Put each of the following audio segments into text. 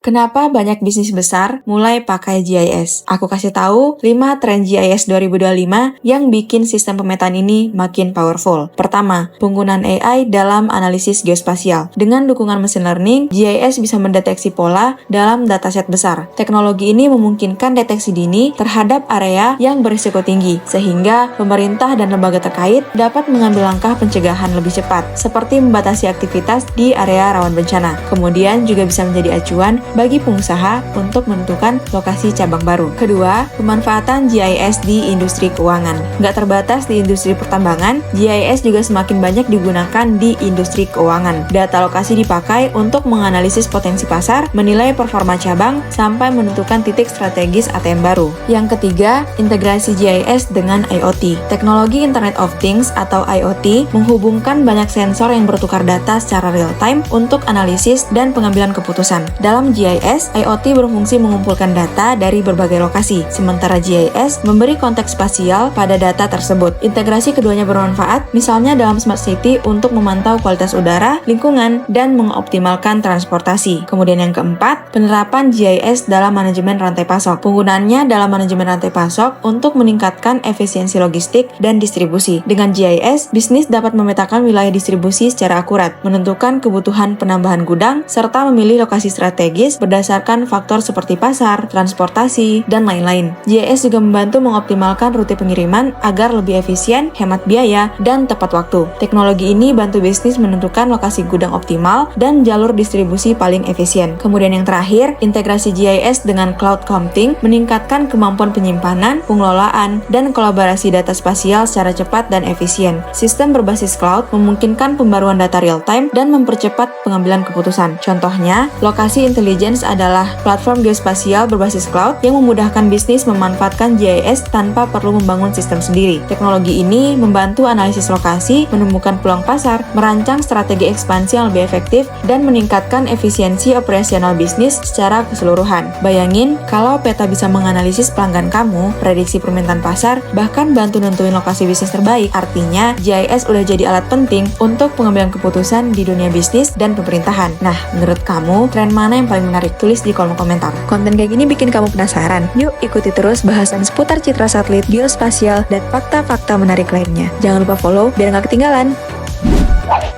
Kenapa banyak bisnis besar mulai pakai GIS? Aku kasih tahu 5 tren GIS 2025 yang bikin sistem pemetaan ini makin powerful. Pertama, penggunaan AI dalam analisis geospasial. Dengan dukungan mesin learning, GIS bisa mendeteksi pola dalam dataset besar. Teknologi ini memungkinkan deteksi dini terhadap area yang berisiko tinggi, sehingga pemerintah dan lembaga terkait dapat mengambil langkah pencegahan lebih cepat, seperti membatasi aktivitas di area rawan bencana. Kemudian juga bisa menjadi acuan bagi pengusaha untuk menentukan lokasi cabang baru. Kedua, pemanfaatan GIS di industri keuangan. Nggak terbatas di industri pertambangan, GIS juga semakin banyak digunakan di industri keuangan. Data lokasi dipakai untuk menganalisis potensi pasar, menilai performa cabang, sampai menentukan titik strategis ATM baru. Yang ketiga, integrasi GIS dengan IoT. Teknologi Internet of Things atau IoT menghubungkan banyak sensor yang bertukar data secara real-time untuk analisis dan pengambilan keputusan. Dalam GIS, IoT berfungsi mengumpulkan data dari berbagai lokasi, sementara GIS memberi konteks spasial pada data tersebut. Integrasi keduanya bermanfaat, misalnya dalam Smart City untuk memantau kualitas udara, lingkungan, dan mengoptimalkan transportasi. Kemudian yang keempat, penerapan GIS dalam manajemen rantai pasok. Penggunaannya dalam manajemen rantai pasok untuk meningkatkan efisiensi logistik dan distribusi. Dengan GIS, bisnis dapat memetakan wilayah distribusi secara akurat, menentukan kebutuhan penambahan gudang, serta memilih lokasi strategis berdasarkan faktor seperti pasar, transportasi, dan lain-lain. GIS juga membantu mengoptimalkan rute pengiriman agar lebih efisien, hemat biaya, dan tepat waktu. Teknologi ini bantu bisnis menentukan lokasi gudang optimal dan jalur distribusi paling efisien. Kemudian yang terakhir, integrasi GIS dengan cloud computing meningkatkan kemampuan penyimpanan, pengelolaan, dan kolaborasi data spasial secara cepat dan efisien. Sistem berbasis cloud memungkinkan pembaruan data real-time dan mempercepat pengambilan keputusan. Contohnya, lokasi Intelligence adalah platform geospasial berbasis cloud yang memudahkan bisnis memanfaatkan GIS tanpa perlu membangun sistem sendiri. Teknologi ini membantu analisis lokasi, menemukan peluang pasar, merancang strategi ekspansi yang lebih efektif, dan meningkatkan efisiensi operasional bisnis secara keseluruhan. Bayangin, kalau peta bisa menganalisis pelanggan kamu, prediksi permintaan pasar, bahkan bantu nentuin lokasi bisnis terbaik. Artinya, GIS udah jadi alat penting untuk pengambilan keputusan di dunia bisnis dan pemerintahan. Nah, menurut kamu, tren mana yang paling menarik? Tulis di kolom komentar. Konten kayak gini bikin kamu penasaran? Yuk ikuti terus bahasan seputar citra satelit, geospasial, dan fakta-fakta menarik lainnya. Jangan lupa follow biar nggak ketinggalan.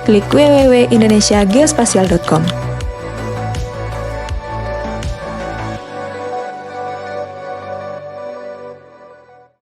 Klik www.indonesiageospasial.com.